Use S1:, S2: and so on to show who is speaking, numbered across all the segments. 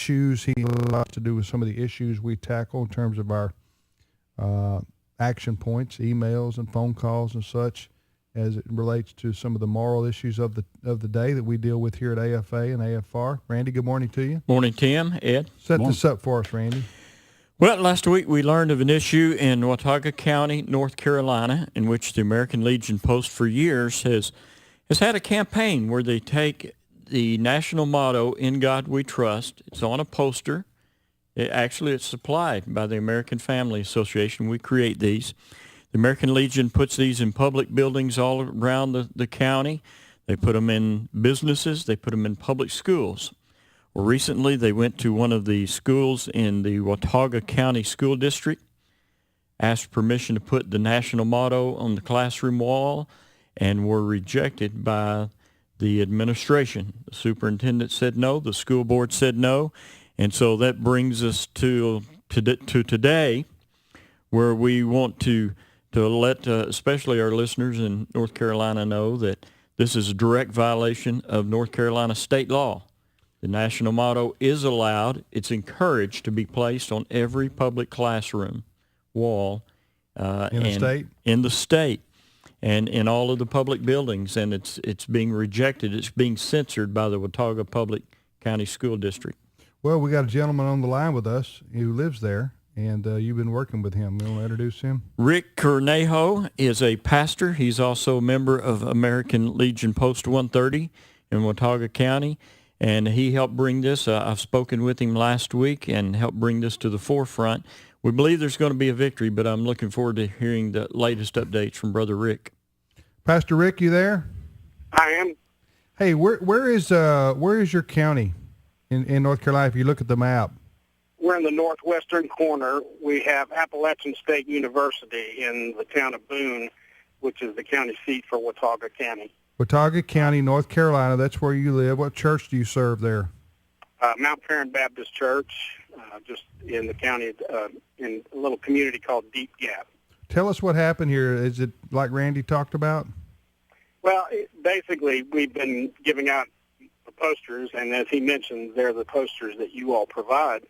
S1: issues. He has a lot to do with some of the issues we tackle in terms of our action points, emails and phone calls and such, as it relates to some of the moral issues of the day that we deal with here at AFA and AFR. Randy, good morning to you.
S2: Morning, Tim. Ed.
S1: Set this up for us, Randy.
S2: Well, last week we learned of an issue in Watauga County, North Carolina, in which the American Legion Post for years has had a campaign where they take the national motto, "In God We Trust." It's on a poster. It's supplied by the American Family Association. We create these. The American Legion puts these in public buildings all around the county. They put them in businesses. They put them in public schools. Well, recently they went to one of the schools in the Watauga County School District, asked permission to put the national motto on the classroom wall, and were rejected by the administration. The superintendent said no. The school board said no. And so that brings us to today, where we want to let especially our listeners in North Carolina know that this is a direct violation of North Carolina state law. The national motto is allowed. It's encouraged to be placed on every public classroom wall
S1: in the state,
S2: and in all of the public buildings. And it's being rejected. It's being censored by the Watauga Public County School District.
S1: Well, we got a gentleman on the line with us who lives there, and you've been working with him. You want to introduce him?
S2: Rick Cornejo is a pastor. He's also a member of American Legion Post 130 in Watauga County. And he helped bring this. I've spoken with him last week and helped bring this to the forefront. We believe there's going to be a victory, but I'm looking forward to hearing the latest updates from Brother Rick.
S1: Pastor Rick, you there?
S3: I am.
S1: Hey, where is your county in North Carolina if you look at the map?
S3: We're in the northwestern corner. We have Appalachian State University in the town of Boone, which is the county seat for Watauga County.
S1: Watauga County, North Carolina, that's where you live. What church do you serve there?
S3: Mount Paran Baptist Church, just in the county, in a little community called Deep Gap.
S1: Tell us what happened here. Is it like Randy talked about?
S3: Well, basically, we've been giving out the posters, and as he mentioned, they're the posters that you all provide.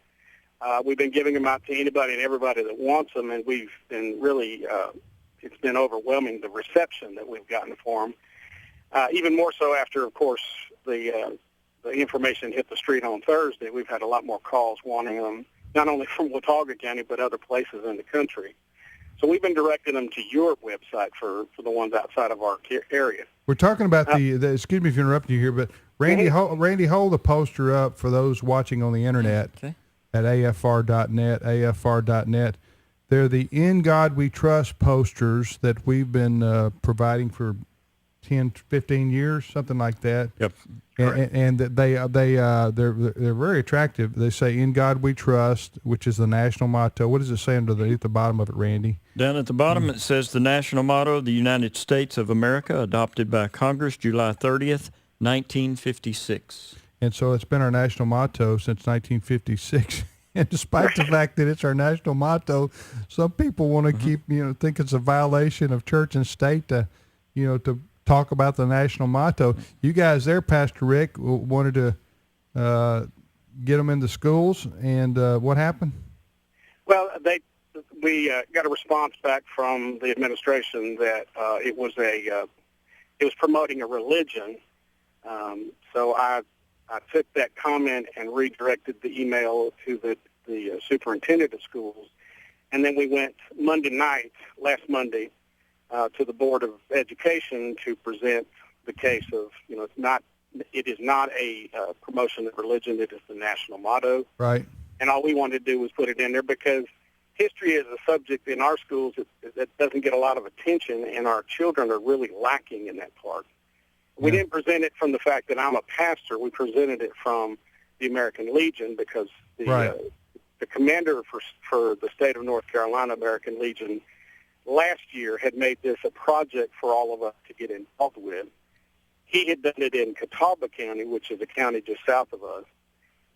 S3: We've been giving them out to anybody and everybody that wants them, and we've been really, it's been overwhelming, the reception that we've gotten for them. Even more so after, of course, the information hit the street on Thursday. We've had a lot more calls wanting them, not only from Watauga County, but other places in the country. So we've been directing them to your website for the ones outside of our area.
S1: We're talking about the excuse me if interrupting you here, but Randy, hold the poster up for those watching on the internet at afr.net. They're the "In God We Trust" posters that we've been providing for 10, 15 years, something like that.
S2: Yep.
S1: And they're very attractive. They say "In God We Trust," which is the national motto. What does it say at the bottom of it, Randy?
S2: Down at the bottom it says the national motto of the United States of America, adopted by Congress July 30th, 1956.
S1: And so it's been our national motto since 1956. And despite the fact that it's our national motto, some people want to keep, think it's a violation of church and state to talk about the national motto. You guys there, Pastor Rick, wanted to get them into schools, and what happened?
S3: Well, we got a response back from the administration that it was promoting a religion. So I took that comment and redirected the email to the superintendent of schools, and then we went last Monday, to the Board of Education to present the case of, it is not a promotion of religion, it is the national motto.
S1: Right.
S3: And all we wanted to do was put it in there because history is a subject in our schools that doesn't get a lot of attention, and our children are really lacking in that part. We didn't present it from the fact that I'm a pastor. We presented it from the American Legion because the commander for the state of North Carolina, American Legion, last year had made this a project for all of us to get involved with. He had done it in Catawba County, which is a county just south of us,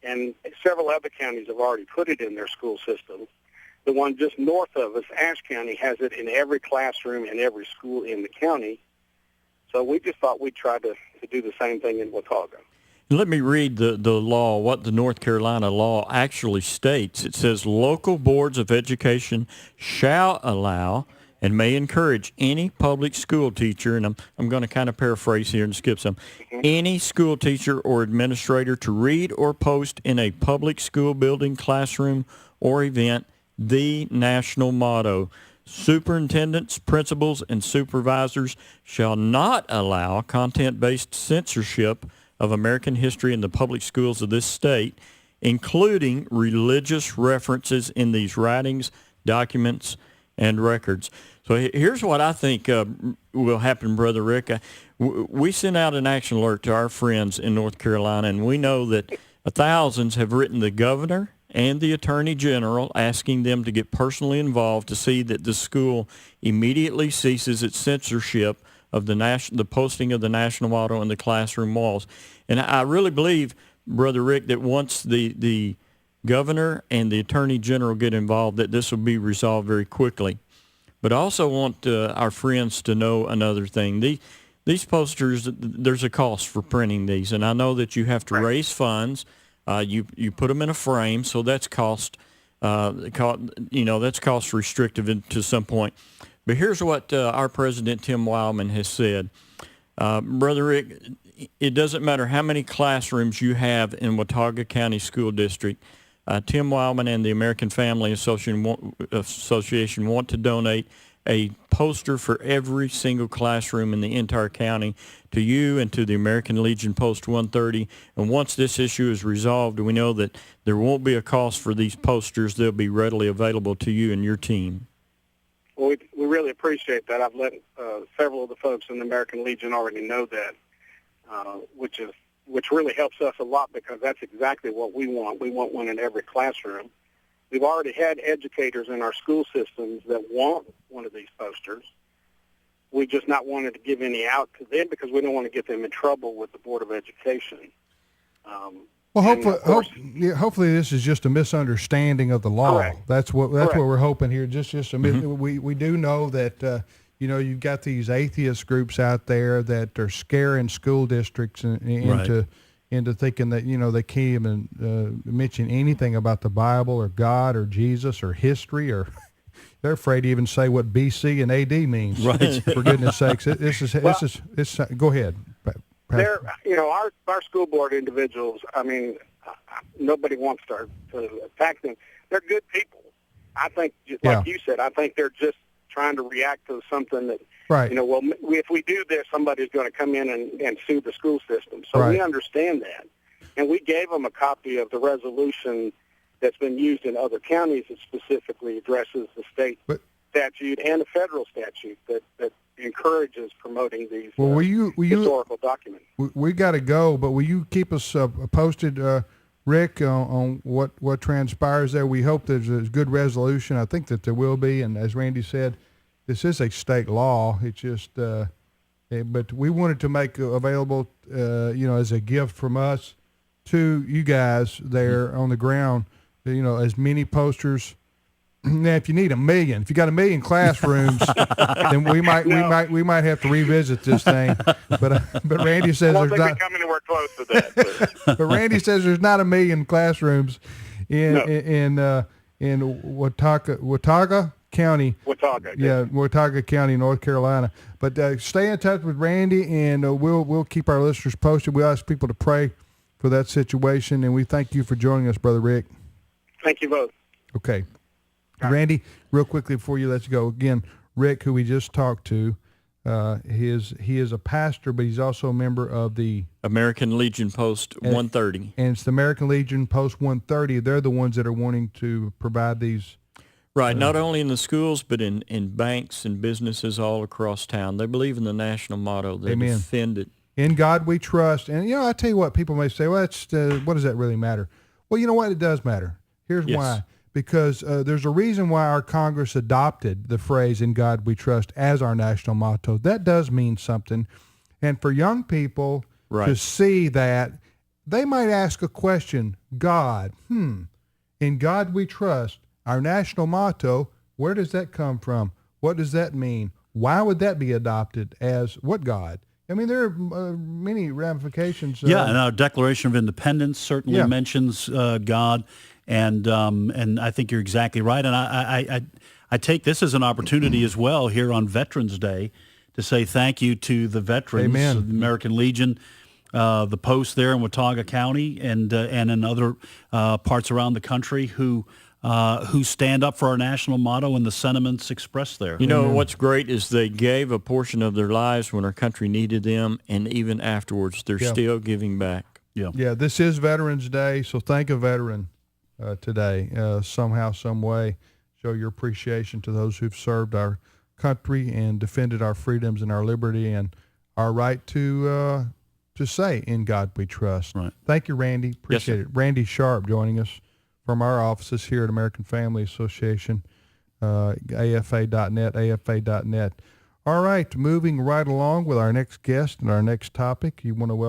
S3: and several other counties have already put it in their school systems. The one just north of us, Ashe County, has it in every classroom in every school in the county. So we just thought we'd try to do the same thing in Watauga.
S2: Let me read the law, what the North Carolina law actually states. It says local boards of education shall allow and may encourage any public school teacher, and I'm going to kind of paraphrase here and skip some, any school teacher or administrator to read or post in a public school building, classroom, or event the national motto. Superintendents, principals, and supervisors shall not allow content-based censorship of American history in the public schools of this state, including religious references in these writings, documents, and records. So here's what I think will happen, Brother Rick. We sent out an action alert to our friends in North Carolina, and we know that thousands have written the governor and the attorney general asking them to get personally involved to see that the school immediately ceases its censorship of the posting of the national motto in the classroom walls. And I really believe, Brother Rick, that once the governor and the attorney general get involved, that this will be resolved very quickly. But I also want our friends to know another thing. These posters, there's a cost for printing these, and I know that you have to raise funds. You put them in a frame, so that's cost restrictive to some point. But here's what our president, Tim Wildman, has said. Brother Rick, it doesn't matter how many classrooms you have in Watauga County School District. Tim Wildman and the American Family Association want to donate a poster for every single classroom in the entire county to you and to the American Legion Post 130. And once this issue is resolved, we know that there won't be a cost for these posters. They'll be readily available to you and your team.
S3: Well, we really appreciate that. I've let several of the folks in the American Legion already know that, which really helps us a lot because that's exactly what we want. We want one in every classroom. We've already had educators in our school systems that want one of these posters. We just not wanted to give any out to them because we don't want to get them in trouble with the Board of Education.
S1: Well, hopefully this is just a misunderstanding of the law.
S3: Correct.
S1: That's what we're hoping here. Just we do know that you've got these atheist groups out there that are scaring school districts into thinking that they can't even mention anything about the Bible or God or Jesus or history, or they're afraid to even say what BC and AD means.
S2: Right.
S1: For goodness sakes, go ahead.
S3: Our school board individuals, I mean, nobody wants to attack them. They're good people. I think, like you said, I think they're just trying to react to something that, if we do this, somebody's going to come in and sue the school system. So we understand that. And we gave them a copy of the resolution that's been used in other counties that specifically addresses the state statute and the federal statute that encourages promoting these historical documents.
S1: We got to go, but will you keep us posted, Rick, on what transpires there? We hope there's a good resolution. I think that there will be, and as Randy said, this is a state law. It's just, but we wanted to make available, as a gift from us to you guys there on the ground, as many posters. Now, if you need 1 million, if you got 1 million classrooms, then we might have to revisit this thing. But Randy says there's not.
S3: Come anywhere close to that.
S1: But Randy says there's not 1 million classrooms in Watauga County. Watauga County, North Carolina. But stay in touch with Randy, and we'll keep our listeners posted. We ask people to pray for that situation, and we thank you for joining us, Brother Rick.
S3: Thank you both.
S1: Okay. Randy, real quickly before you let you go, again, Rick, who we just talked to, he is a pastor, but he's also a member of the
S2: American Legion Post 130.
S1: And it's the American Legion Post 130. They're the ones that are wanting to provide these.
S2: Right, not only in the schools, but in banks and businesses all across town. They believe in the national motto. They defend it. In
S1: God we trust. And, I tell you what, people may say, well, what does that really matter? Well, you know what? It does matter. Here's why. Because there's a reason why our Congress adopted the phrase "In God We Trust" as our national motto. That does mean something. And for young people to see that, they might ask a question, God, in God we trust, our national motto, where does that come from? What does that mean? Why would that be adopted as what God? I mean, there are many ramifications.
S4: Yeah, and our Declaration of Independence certainly
S1: Yeah.
S4: mentions God, and I think you're exactly right. And I take this as an opportunity as well here on Veterans Day to say thank you to the veterans,
S1: Amen.
S4: of the American Legion, the post there in Watauga County, and in other parts around the country who stand up for our national motto and the sentiments expressed there.
S2: You know, what's great is they gave a portion of their lives when our country needed them, and even afterwards, they're
S1: Yeah.
S2: still giving back.
S1: Yeah, this is Veterans Day, so thank a veteran today somehow, some way. Show your appreciation to those who've served our country and defended our freedoms and our liberty and our right to say, "In God We Trust."
S4: Right.
S1: Thank you, Randy. Appreciate it. Randy Sharp joining us from our offices here at American Family Association, afa.net. All right, moving right along with our next guest and our next topic. You want to welcome